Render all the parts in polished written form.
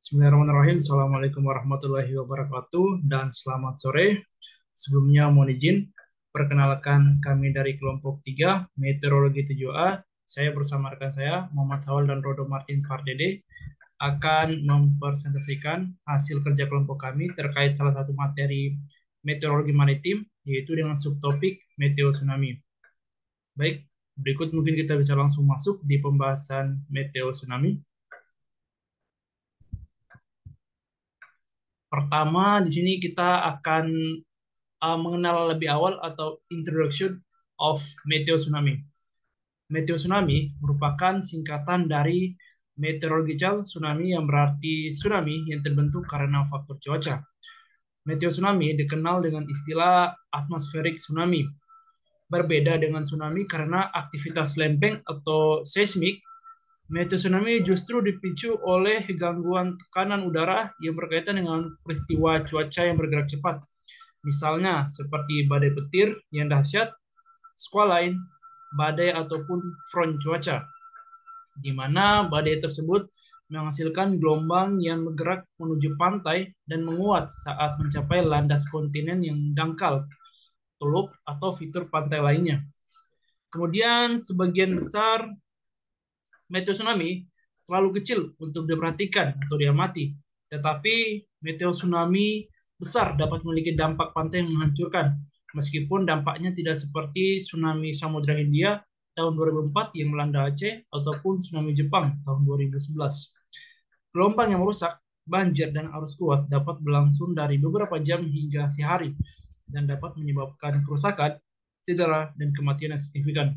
Bismillahirrahmanirrahim. Assalamualaikum warahmatullahi wabarakatuh dan selamat sore. Sebelumnya mohon izin, perkenalkan kami dari kelompok 3 Meteorologi 7A. Saya bersama rekan saya Muhammad Sawal dan Rodo Martin Pardede akan mempresentasikan hasil kerja kelompok kami terkait salah satu materi meteorologi maritim, yaitu dengan subtopik meteo tsunami. Baik, berikut mungkin kita bisa langsung masuk di pembahasan meteo tsunami. Pertama, di sini kita akan mengenal lebih awal atau introduction of meteo tsunami. Meteo tsunami merupakan singkatan dari meteorological tsunami yang berarti tsunami yang terbentuk karena faktor cuaca. Meteo tsunami dikenal dengan istilah atmospheric tsunami. Berbeda dengan tsunami karena aktivitas lempeng atau seismik, meteo tsunami justru dipicu oleh gangguan tekanan udara yang berkaitan dengan peristiwa cuaca yang bergerak cepat. Misalnya seperti badai petir yang dahsyat, squall line, badai ataupun front cuaca, di mana badai tersebut menghasilkan gelombang yang bergerak menuju pantai dan menguat saat mencapai landas kontinen yang dangkal, teluk, atau fitur pantai lainnya. Kemudian sebagian besar meteo tsunami terlalu kecil untuk diperhatikan atau diamati, tetapi meteo tsunami besar dapat memiliki dampak pantai yang menghancurkan, meskipun dampaknya tidak seperti tsunami Samudra Hindia tahun 2004 yang melanda Aceh ataupun tsunami Jepang tahun 2011. Gelombang yang merusak, banjir, dan arus kuat dapat berlangsung dari beberapa jam hingga sehari dan dapat menyebabkan kerusakan, cedera, dan kematian yang signifikan.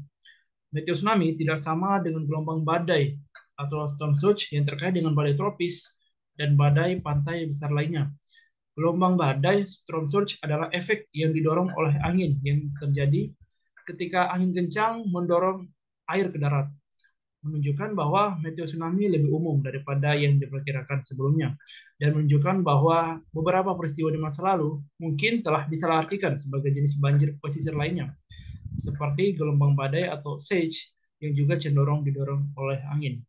Meteo tsunami tidak sama dengan gelombang badai atau storm surge yang terkait dengan badai tropis dan badai pantai besar lainnya. Gelombang badai storm surge adalah efek yang didorong oleh angin yang terjadi ketika angin kencang mendorong air ke darat, menunjukkan bahwa meteo tsunami lebih umum daripada yang diperkirakan sebelumnya, dan menunjukkan bahwa beberapa peristiwa di masa lalu mungkin telah disalahartikan sebagai jenis banjir pesisir lainnya, seperti gelombang badai atau surge yang juga cenderung didorong oleh angin.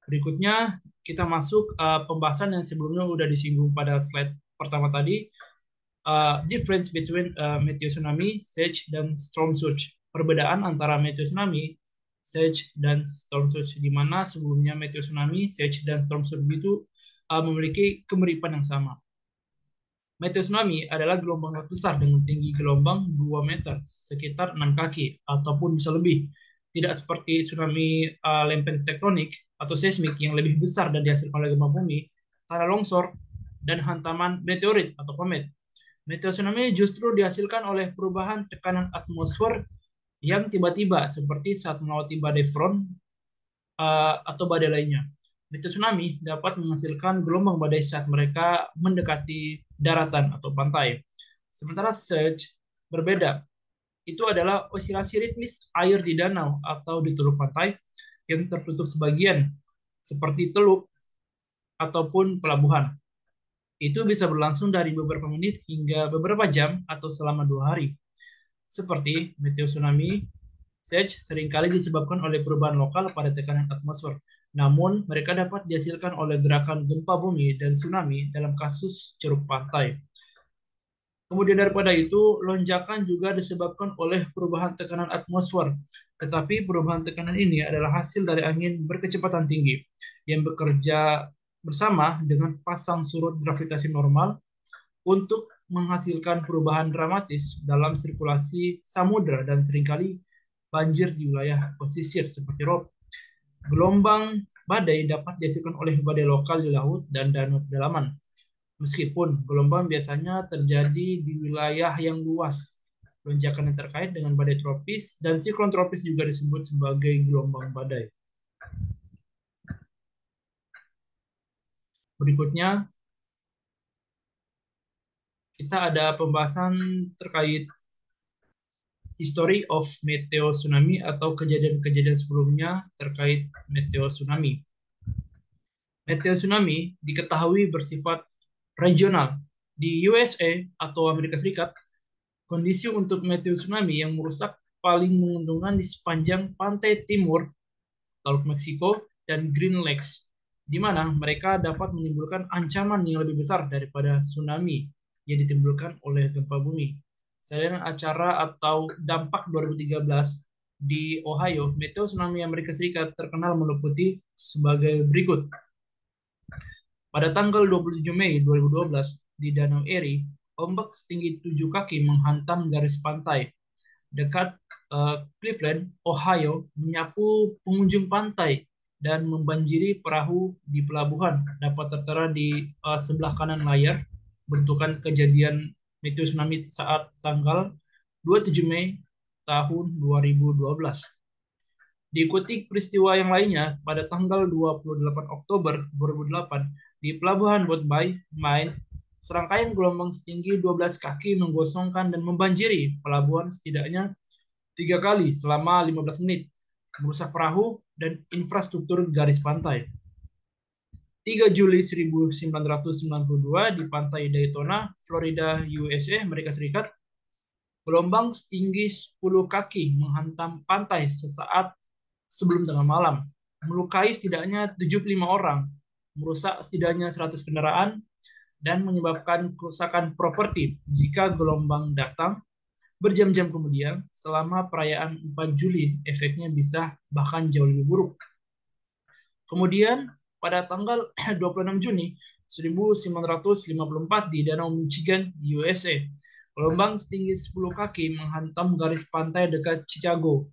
Berikutnya kita masuk pembahasan yang sebelumnya sudah disinggung pada slide pertama tadi, difference between meteo tsunami, surge, dan storm surge. Perbedaan antara meteo tsunami, surge, dan storm surge, di mana sebelumnya meteo tsunami, surge, dan storm surge itu memiliki kemiripan yang sama. Meteo tsunami adalah gelombang laut besar dengan tinggi gelombang 2 meter, sekitar 6 kaki, ataupun bisa lebih. Tidak seperti tsunami lempeng tektonik atau seismik yang lebih besar dan dihasilkan oleh gempa bumi, tanah longsor, dan hantaman meteorit atau komet. Meteo tsunami justru dihasilkan oleh perubahan tekanan atmosfer yang tiba-tiba, seperti saat melewati badai front atau badai lainnya. Meteo tsunami dapat menghasilkan gelombang badai saat mereka mendekati daratan atau pantai. Sementara surge berbeda. Itu adalah osilasi ritmis air di danau atau di teluk pantai yang tertutup sebagian, seperti teluk ataupun pelabuhan. Itu bisa berlangsung dari beberapa menit hingga beberapa jam atau selama 2 hari. Seperti meteo tsunami, surge seringkali disebabkan oleh perubahan lokal pada tekanan atmosfer. Namun, mereka dapat dihasilkan oleh gerakan gempa bumi dan tsunami dalam kasus ceruk pantai. Kemudian daripada itu, lonjakan juga disebabkan oleh perubahan tekanan atmosfer. Tetapi perubahan tekanan ini adalah hasil dari angin berkecepatan tinggi yang bekerja bersama dengan pasang surut gravitasi normal untuk menghasilkan perubahan dramatis dalam sirkulasi samudra dan seringkali banjir di wilayah pesisir seperti rob. Gelombang badai dapat dihasilkan oleh badai lokal di laut dan danau pedalaman. Meskipun gelombang biasanya terjadi di wilayah yang luas, lonjakan yang terkait dengan badai tropis dan siklon tropis juga disebut sebagai gelombang badai. Berikutnya, kita ada pembahasan terkait history of meteo tsunami atau kejadian-kejadian sebelumnya terkait meteo tsunami. Meteo tsunami diketahui bersifat regional. Di USA atau Amerika Serikat, kondisi untuk meteo tsunami yang merusak paling menguntungkan di sepanjang pantai timur Teluk Meksiko, dan Green Lakes, di mana mereka dapat menimbulkan ancaman yang lebih besar daripada tsunami yang ditimbulkan oleh gempa bumi. Selain acara atau dampak 2013 di Ohio, meteo tsunami Amerika Serikat terkenal meliputi sebagai berikut. Pada tanggal 27 Mei 2012, di Danau Erie, ombak setinggi 7 kaki menghantam garis pantai dekat Cleveland, Ohio, menyapu pengunjung pantai dan membanjiri perahu di pelabuhan. Dapat tertera di sebelah kanan layar bentukan kejadian meteo tsunami saat tanggal 27 Mei tahun 2012. Diikuti peristiwa yang lainnya pada tanggal 28 Oktober 2008 di Pelabuhan Boat Bay, Maine, serangkaian gelombang setinggi 12 kaki menggosongkan dan membanjiri pelabuhan setidaknya 3 kali selama 15 menit, merusak perahu dan infrastruktur garis pantai. 3 Juli 1992 di pantai Daytona, Florida, USA, Amerika Serikat, gelombang setinggi 10 kaki menghantam pantai sesaat sebelum tengah malam, melukai setidaknya 75 orang, merusak setidaknya 100 kendaraan, dan menyebabkan kerusakan properti jika gelombang datang berjam-jam kemudian. Selama perayaan 4 Juli, efeknya bisa bahkan jauh lebih buruk. Kemudian, pada tanggal 26 Juni 1954 di Danau Michigan, USA, gelombang setinggi 10 kaki menghantam garis pantai dekat Chicago,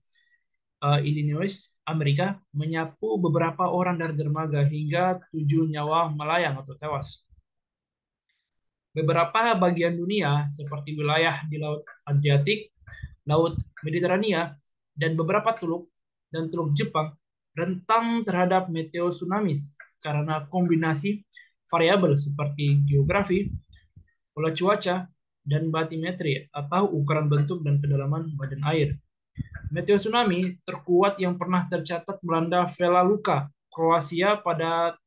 Illinois, Amerika, menyapu beberapa orang dari dermaga hingga 7 nyawa melayang atau tewas. Beberapa bagian dunia, seperti wilayah di Laut Adriatik, Laut Mediterania, dan beberapa teluk dan teluk Jepang, rentan terhadap meteo tsunamis karena kombinasi variabel seperti geografi, pola cuaca, dan batimetri atau ukuran bentuk dan kedalaman badan air. Meteo tsunami terkuat yang pernah tercatat melanda Vela Luka, Kroasia pada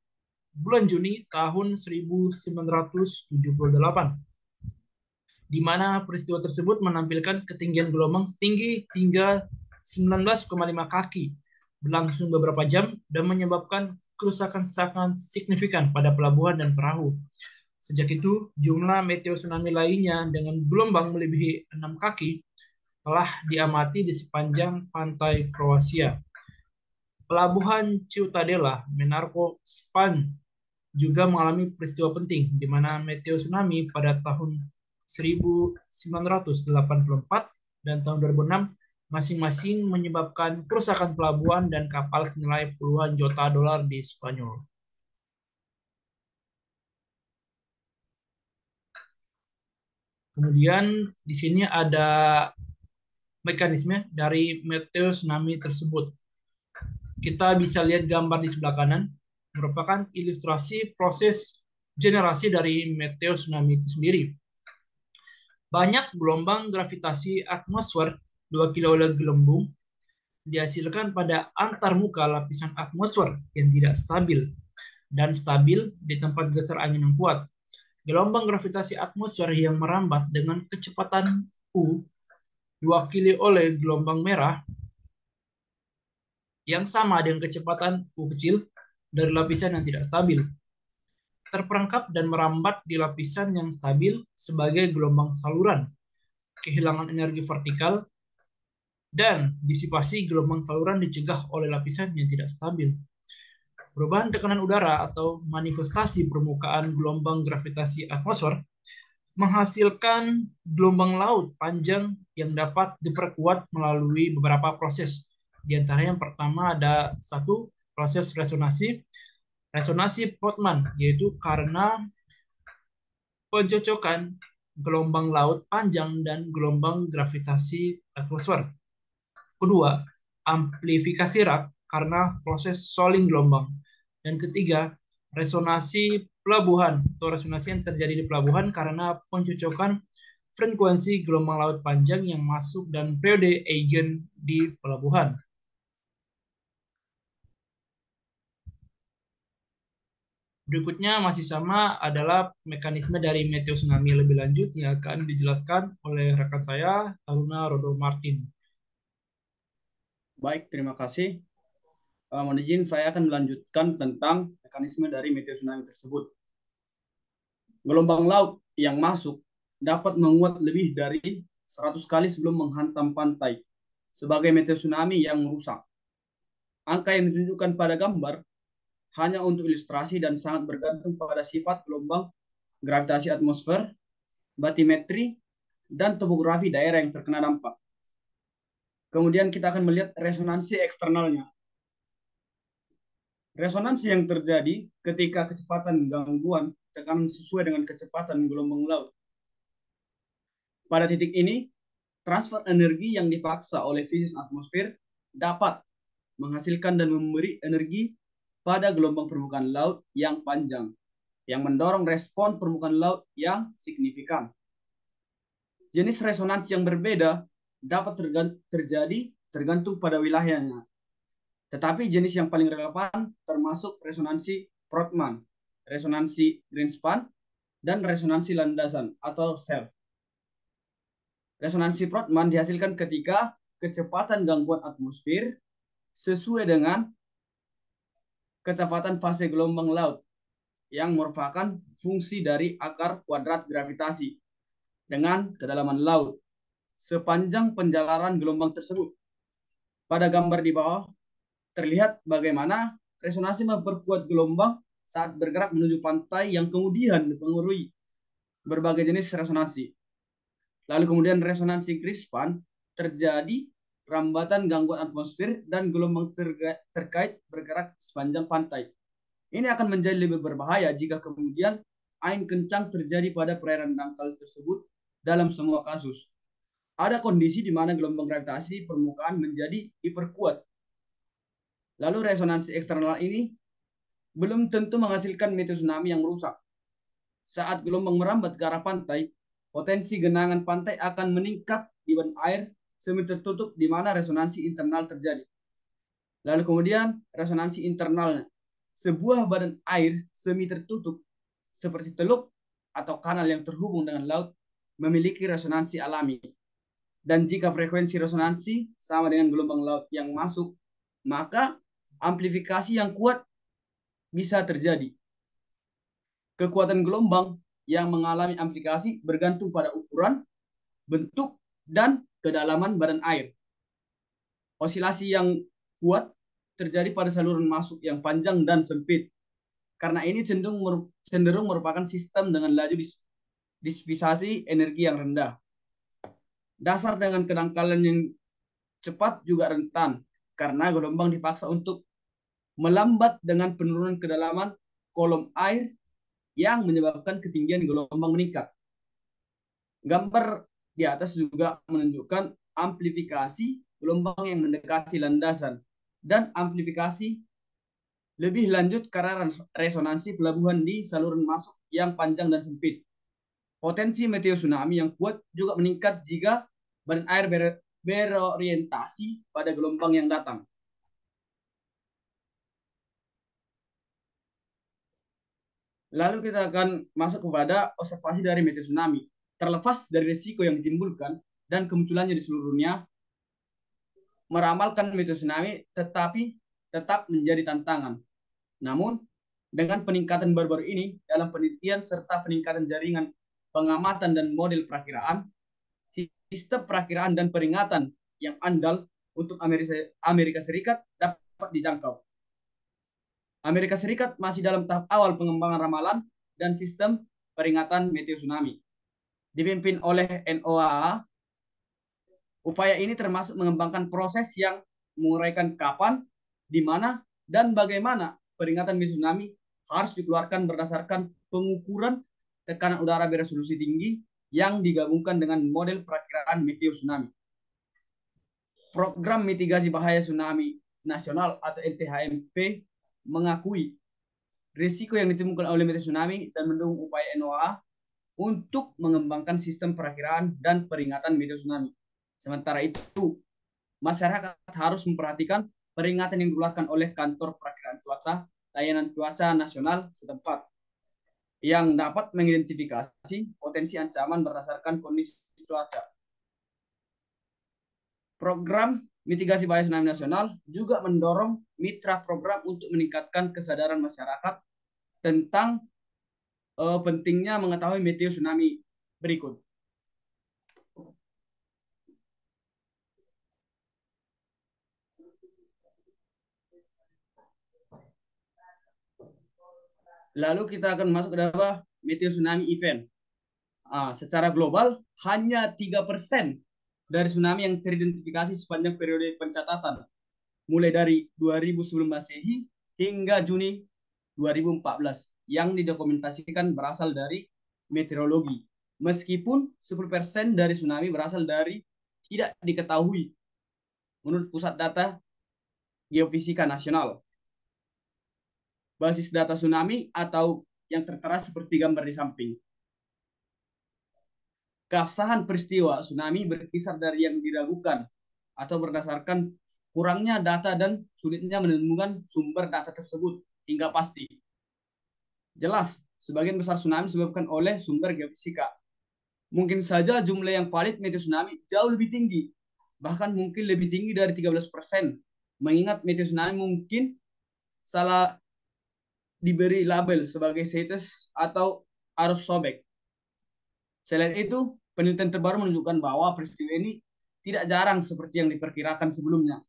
bulan Juni tahun 1978, di mana peristiwa tersebut menampilkan ketinggian gelombang setinggi hingga 19,5 kaki, berlangsung beberapa jam, dan menyebabkan kerusakan sangat signifikan pada pelabuhan dan perahu. Sejak itu, jumlah meteo tsunami lainnya dengan gelombang melebihi 6 kaki telah diamati di sepanjang pantai Kroasia. Pelabuhan Ciutadella, Menarko, Spanyol juga mengalami peristiwa penting di mana meteo tsunami pada tahun 1984 dan tahun 2006 masing-masing menyebabkan kerusakan pelabuhan dan kapal senilai puluhan juta dolar di Spanyol. Kemudian di sini ada mekanisme dari meteo tsunami tersebut. Kita bisa lihat gambar di sebelah kanan, merupakan ilustrasi proses generasi dari meteo tsunami itu sendiri. Banyak gelombang gravitasi atmosfer 2 kilo gelembung dihasilkan pada antarmuka lapisan atmosfer yang tidak stabil dan stabil di tempat geser angin yang kuat. Gelombang gravitasi atmosfer yang merambat dengan kecepatan U diwakili oleh gelombang merah yang sama dengan kecepatan U kecil dari lapisan yang tidak stabil, terperangkap dan merambat di lapisan yang stabil sebagai gelombang saluran, kehilangan energi vertikal, dan disipasi gelombang saluran dicegah oleh lapisan yang tidak stabil. Perubahan tekanan udara atau manifestasi permukaan gelombang gravitasi atmosfer menghasilkan gelombang laut panjang yang dapat diperkuat melalui beberapa proses. Di antara yang pertama ada satu proses resonansi, resonansi Portman, yaitu karena pencocokan gelombang laut panjang dan gelombang gravitasi atmosfer. Kedua, amplifikasi Rack karena proses Soling gelombang. Dan ketiga, resonansi pelabuhan atau resonansi yang terjadi di pelabuhan karena pencocokan frekuensi gelombang laut panjang yang masuk dan periode Eigen di pelabuhan. Berikutnya masih sama adalah mekanisme dari meteo tsunami lebih lanjut yang akan dijelaskan oleh rekan saya, Taruna Rodo Martin. Baik, terima kasih. Mohon izin, saya akan melanjutkan tentang mekanisme dari meteo tsunami tersebut. Gelombang laut yang masuk dapat menguat lebih dari 100 kali sebelum menghantam pantai sebagai meteo tsunami yang merusak. Angka yang ditunjukkan pada gambar hanya untuk ilustrasi dan sangat bergantung pada sifat gelombang, gravitasi atmosfer, batimetri, dan topografi daerah yang terkena dampak. Kemudian kita akan melihat resonansi eksternalnya. Resonansi yang terjadi ketika kecepatan gangguan tekanan sesuai dengan kecepatan gelombang laut. Pada titik ini, transfer energi yang dipaksa oleh fisis atmosfer dapat menghasilkan dan memberi energi pada gelombang permukaan laut yang panjang, yang mendorong respon permukaan laut yang signifikan. Jenis resonansi yang berbeda dapat terjadi tergantung pada wilayahnya. Tetapi jenis yang paling relevan termasuk resonansi Brodmann, resonansi Greenspan, dan resonansi landasan atau self. Resonansi Brodmann dihasilkan ketika kecepatan gangguan atmosfer sesuai dengan kecepatan fase gelombang laut yang merupakan fungsi dari akar kuadrat gravitasi dengan kedalaman laut sepanjang penjalanan gelombang tersebut. Pada gambar di bawah terlihat bagaimana resonansi memperkuat gelombang saat bergerak menuju pantai yang kemudian dipengaruhi berbagai jenis resonansi. Lalu kemudian resonansi Greenspan terjadi rambatan gangguan atmosfer dan gelombang terkait bergerak sepanjang pantai. Ini akan menjadi lebih berbahaya jika kemudian angin kencang terjadi pada perairan dangkal tersebut dalam semua kasus. Ada kondisi di mana gelombang gravitasi permukaan menjadi diperkuat. Lalu resonansi eksternal ini belum tentu menghasilkan meteo tsunami yang merusak. Saat gelombang merambat ke arah pantai, potensi genangan pantai akan meningkat di badan air semi tertutup di mana resonansi internal terjadi. Lalu kemudian resonansi internalnya, sebuah badan air semi tertutup seperti teluk atau kanal yang terhubung dengan laut memiliki resonansi alami. Dan jika frekuensi resonansi sama dengan gelombang laut yang masuk, maka amplifikasi yang kuat bisa terjadi. Kekuatan gelombang yang mengalami amplifikasi bergantung pada ukuran, bentuk, dan kedalaman badan air. Osilasi yang kuat terjadi pada saluran masuk yang panjang dan sempit. Karena ini cenderung merupakan sistem dengan laju disipasi energi yang rendah. Dasar dengan kedangkalan yang cepat juga rentan karena gelombang dipaksa untuk melambat dengan penurunan kedalaman kolom air yang menyebabkan ketinggian gelombang meningkat. Gambar di atas juga menunjukkan amplifikasi gelombang yang mendekati landasan dan amplifikasi lebih lanjut karena resonansi pelabuhan di saluran masuk yang panjang dan sempit. Potensi meteo tsunami yang kuat juga meningkat jika badan air berorientasi pada gelombang yang datang. Lalu kita akan masuk kepada observasi dari meteo tsunami. Terlepas dari risiko yang ditimbulkan dan kemunculannya di seluruh dunia, meramalkan meteo tsunami tetap menjadi tantangan. Namun, dengan peningkatan baru-baru ini dalam penelitian serta peningkatan jaringan pengamatan dan model perakiraan, sistem perakiraan dan peringatan yang andal untuk Amerika Serikat dapat dijangkau. Amerika Serikat masih dalam tahap awal pengembangan ramalan dan sistem peringatan meteo tsunami. Dipimpin oleh NOAA, upaya ini termasuk mengembangkan proses yang menguraikan kapan, di mana, dan bagaimana peringatan meteo tsunami harus dikeluarkan berdasarkan pengukuran tekanan udara beresolusi tinggi yang digabungkan dengan model perakiraan meteo tsunami. Program mitigasi bahaya tsunami nasional atau NTHMP mengakui risiko yang ditemukan oleh meteo tsunami dan mendukung upaya NOAA untuk mengembangkan sistem perakiraan dan peringatan meteo tsunami. Sementara itu, masyarakat harus memperhatikan peringatan yang dikeluarkan oleh Kantor Perakiraan Cuaca Layanan Cuaca Nasional setempat yang dapat mengidentifikasi potensi ancaman berdasarkan kondisi cuaca. Program mitigasi bahaya tsunami nasional juga mendorong mitra program untuk meningkatkan kesadaran masyarakat tentang pentingnya mengetahui meteo tsunami berikut. Lalu kita akan masuk ke dalam meteo tsunami event. Secara global, hanya 3% dari tsunami yang teridentifikasi sepanjang periode pencatatan, mulai dari 2000 sebelum Masehi hingga Juni 2014, yang didokumentasikan berasal dari meteorologi. Meskipun 10% dari tsunami berasal dari tidak diketahui menurut Pusat Data Geofisika Nasional. Basis data tsunami atau yang tertera seperti gambar di samping. Keabsahan peristiwa tsunami berkisar dari yang diragukan atau berdasarkan kurangnya data dan sulitnya menemukan sumber data tersebut hingga pasti. Jelas, sebagian besar tsunami disebabkan oleh sumber geofisika. Mungkin saja jumlah yang valid meteo tsunami jauh lebih tinggi, bahkan mungkin lebih tinggi dari 13%. Mengingat meteo tsunami mungkin salah diberi label sebagai seismos atau arus sobek. Selain itu, penelitian terbaru menunjukkan bahwa peristiwa ini tidak jarang seperti yang diperkirakan sebelumnya.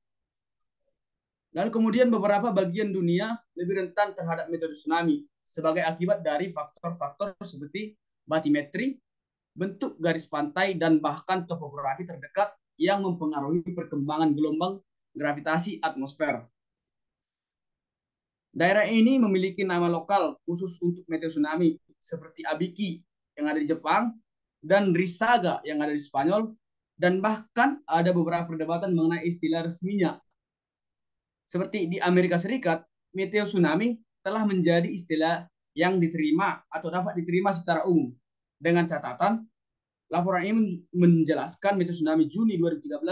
Lalu kemudian beberapa bagian dunia lebih rentan terhadap metode tsunami sebagai akibat dari faktor-faktor seperti batimetri, bentuk garis pantai, dan bahkan topografi terdekat yang mempengaruhi perkembangan gelombang gravitasi atmosfer. Daerah ini memiliki nama lokal khusus untuk meteo tsunami seperti Abiki yang ada di Jepang dan Risaga yang ada di Spanyol, dan bahkan ada beberapa perdebatan mengenai istilah resminya. Seperti di Amerika Serikat, meteo tsunami telah menjadi istilah yang diterima atau dapat diterima secara umum. Dengan catatan, laporan ini menjelaskan meteo tsunami Juni 2013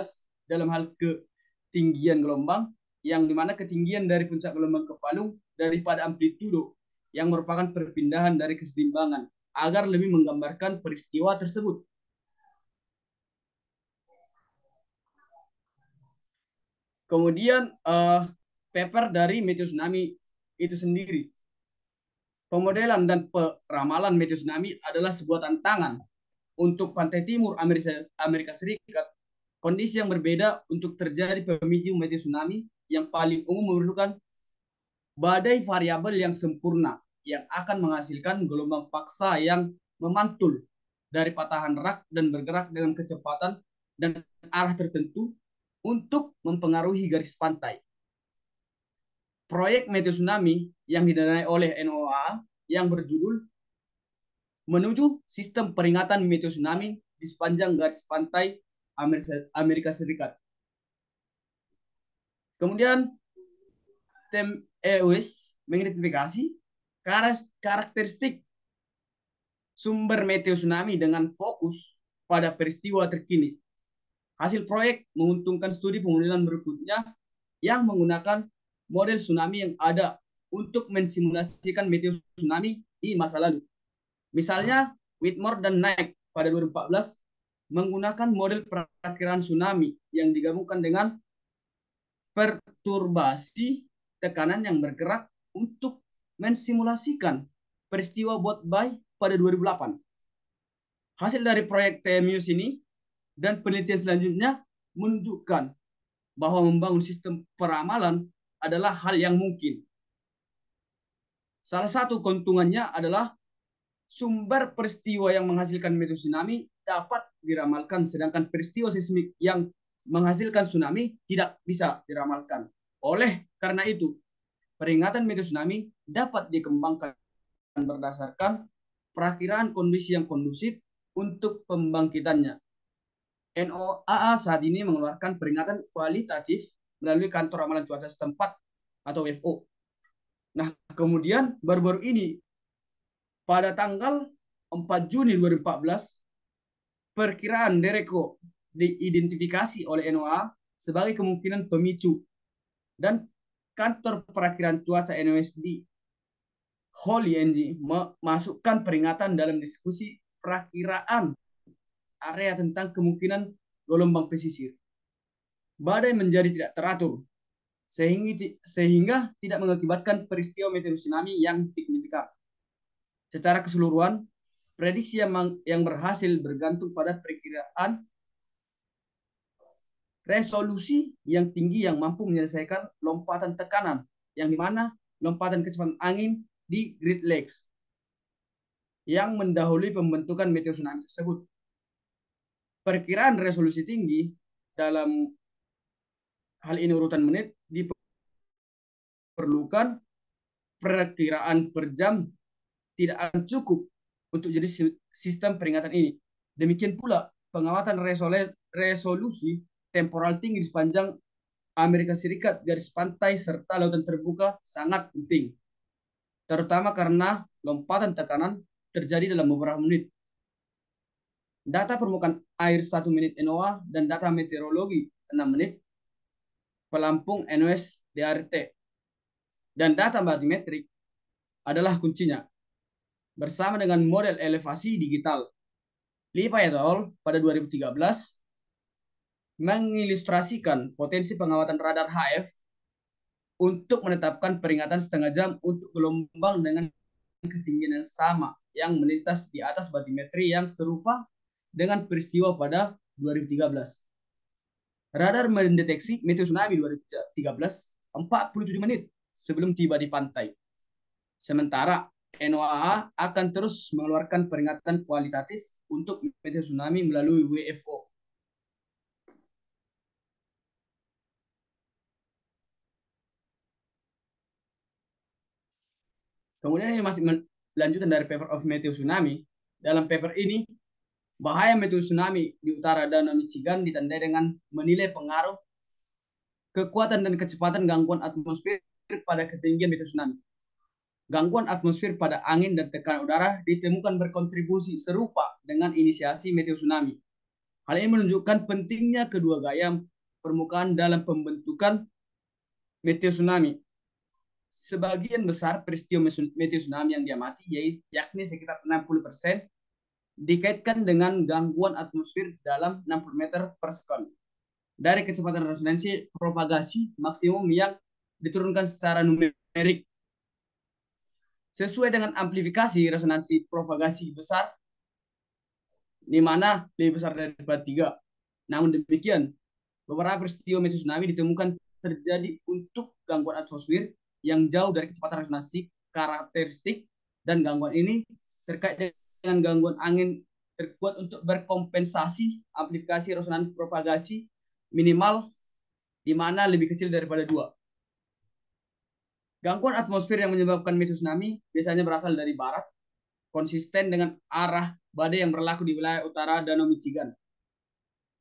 dalam hal ketinggian gelombang, yang dimana ketinggian dari puncak gelombang ke Palu daripada amplitudo yang merupakan perpindahan dari keseimbangan agar lebih menggambarkan peristiwa tersebut. Kemudian paper dari meteo tsunami itu sendiri. Pemodelan dan peramalan meteo tsunami adalah sebuah tantangan untuk pantai timur Amerika Serikat. Kondisi yang berbeda untuk terjadi pemicu meteo tsunami yang paling umum memerlukan badai variabel yang sempurna yang akan menghasilkan gelombang paksa yang memantul dari patahan rak dan bergerak dengan kecepatan dan arah tertentu untuk mempengaruhi garis pantai. Proyek meteo tsunami yang didanai oleh NOAA yang berjudul Menuju Sistem Peringatan Meteo Tsunami di Sepanjang Garis Pantai Amerika Serikat. Kemudian tim EOS mengidentifikasi karakteristik sumber meteo tsunami dengan fokus pada peristiwa terkini. Hasil proyek menguntungkan studi pemodelan berikutnya yang menggunakan model tsunami yang ada untuk mensimulasikan meteo tsunami di masa lalu. Misalnya, Whitmore dan Knight pada 2014 menggunakan model perakiraan tsunami yang digabungkan dengan perturbasi tekanan yang bergerak untuk mensimulasikan peristiwa Boat Bay pada 2008. Hasil dari proyek TMUS ini dan penelitian selanjutnya menunjukkan bahwa membangun sistem peramalan adalah hal yang mungkin. Salah satu keuntungannya adalah sumber peristiwa yang menghasilkan meteo tsunami dapat diramalkan, sedangkan peristiwa seismik yang menghasilkan tsunami tidak bisa diramalkan. Oleh karena itu, peringatan meteo tsunami dapat dikembangkan berdasarkan perakiraan kondisi yang kondusif untuk pembangkitannya. NOAA saat ini mengeluarkan peringatan kualitatif melalui kantor ramalan cuaca setempat atau WFO. Nah, kemudian baru-baru ini pada tanggal 4 Juni 2014, perkiraan Dereko diidentifikasi oleh NOAA sebagai kemungkinan pemicu, dan kantor perakiraan cuaca NOSD Holy NG memasukkan peringatan dalam diskusi perakiraan area tentang kemungkinan gelombang pesisir. badai menjadi tidak teratur, sehingga tidak mengakibatkan peristiwa meteor tsunami yang signifikan. Secara keseluruhan, prediksi yang berhasil bergantung pada perkiraan resolusi yang tinggi yang mampu menyelesaikan lompatan tekanan, yang dimana lompatan kecepatan angin di Great Lakes yang mendahului pembentukan meteor tsunami tersebut. Perkiraan resolusi tinggi dalam hal ini urutan menit diperlukan perkiraan per jam tidak akan cukup untuk jadi sistem peringatan ini. Demikian pula pengamatan resolusi temporal tinggi di sepanjang Amerika Serikat, garis pantai, serta lautan terbuka sangat penting. Terutama karena lompatan tekanan terjadi dalam beberapa menit. Data permukaan air 1 menit NOAA dan data meteorologi 6 menit pelampung NOS DRT dan data batimetrik adalah kuncinya. Bersama dengan model elevasi digital, Lipa et al. Pada 2013 mengilustrasikan potensi pengamatan radar HF untuk menetapkan peringatan setengah jam untuk gelombang dengan ketinggian yang sama yang melintas di atas batimetri yang serupa dengan peristiwa pada 2013. Radar mendeteksi meteor tsunami 2013 47 menit sebelum tiba di pantai. Sementara NOAA akan terus mengeluarkan peringatan kualitatif untuk meteor tsunami melalui WFO. Kemudian ini masih lanjutan dari paper of meteor tsunami. Dalam paper ini, bahaya meteor tsunami di utara Danau Michigan ditandai dengan menilai pengaruh kekuatan dan kecepatan gangguan atmosfer pada ketinggian meteor tsunami. Gangguan atmosfer pada angin dan tekanan udara ditemukan berkontribusi serupa dengan inisiasi meteor tsunami. Hal ini menunjukkan pentingnya kedua gaya permukaan dalam pembentukan meteor tsunami. Sebagian besar peristiwa meteor tsunami yang diamati, yakni sekitar 60%, dikaitkan dengan gangguan atmosfer dalam 60 meter per sekon. Dari kecepatan resonansi propagasi maksimum yang diturunkan secara numerik. Sesuai dengan amplifikasi resonansi propagasi besar, di mana lebih besar daripada 3. Namun demikian, beberapa peristiwa meteor tsunami ditemukan terjadi untuk gangguan atmosfer yang jauh dari kecepatan resonansi karakteristik, dan gangguan ini terkait dengan gangguan angin terkuat untuk berkompensasi amplifikasi resonansi propagasi minimal di mana lebih kecil daripada 2. Gangguan atmosfer yang menyebabkan meteor tsunami biasanya berasal dari barat, konsisten dengan arah badai yang berlaku di wilayah utara Danau Michigan.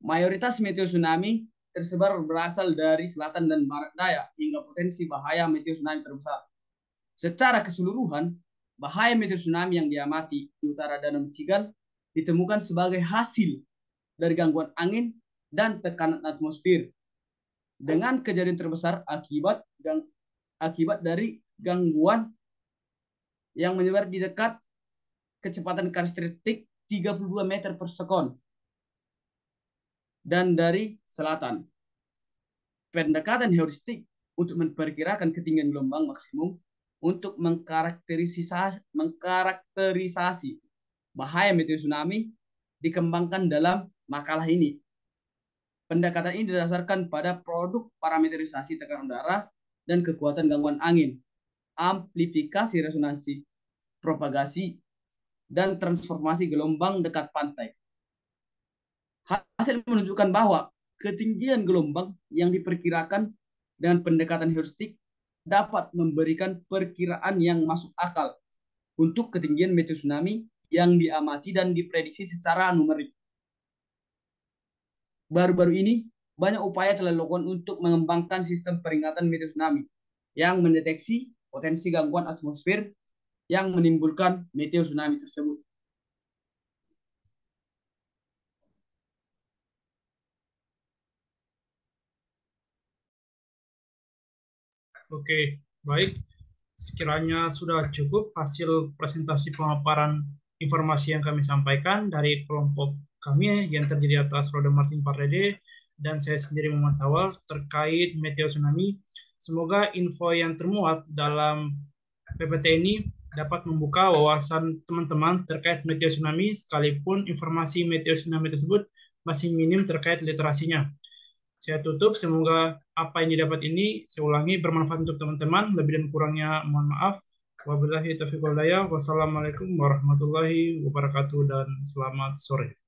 Mayoritas meteor tsunami tersebar berasal dari selatan dan barat daya hingga potensi bahaya meteor tsunami terbesar. Secara keseluruhan, bahaya meteor tsunami yang diamati di utara Danau Michigan ditemukan sebagai hasil dari gangguan angin dan tekanan atmosfer, dengan kejadian terbesar akibat dari gangguan yang menyebar di dekat kecepatan karakteristik 32 meter per sekon dan dari selatan. Pendekatan heuristik untuk memperkirakan ketinggian gelombang maksimum untuk mengkarakterisasi bahaya meteor tsunami dikembangkan dalam makalah ini. Pendekatan ini didasarkan pada produk parameterisasi tekanan udara dan kekuatan gangguan angin, amplifikasi resonansi propagasi, dan transformasi gelombang dekat pantai. Hasil menunjukkan bahwa ketinggian gelombang yang diperkirakan dengan pendekatan heuristik dapat memberikan perkiraan yang masuk akal untuk ketinggian meteor tsunami yang diamati dan diprediksi secara numerik. Baru-baru ini, banyak upaya telah dilakukan untuk mengembangkan sistem peringatan meteor tsunami yang mendeteksi potensi gangguan atmosfer yang menimbulkan meteor tsunami tersebut. Oke, baik. Sekiranya sudah cukup hasil presentasi pemaparan informasi yang kami sampaikan dari kelompok kami yang terdiri atas Roda Martin Pardede, dan saya sendiri Muhammad Sawal terkait meteo tsunami. Semoga info yang termuat dalam PPT ini dapat membuka wawasan teman-teman terkait meteo tsunami sekalipun informasi meteo tsunami tersebut masih minim terkait literasinya. Saya tutup, semoga apa yang didapat ini, saya ulangi, bermanfaat untuk teman-teman. Lebih dan kurangnya mohon maaf. Wabillahi taufiq wal hidayah. Wassalamualaikum warahmatullahi wabarakatuh dan selamat sore.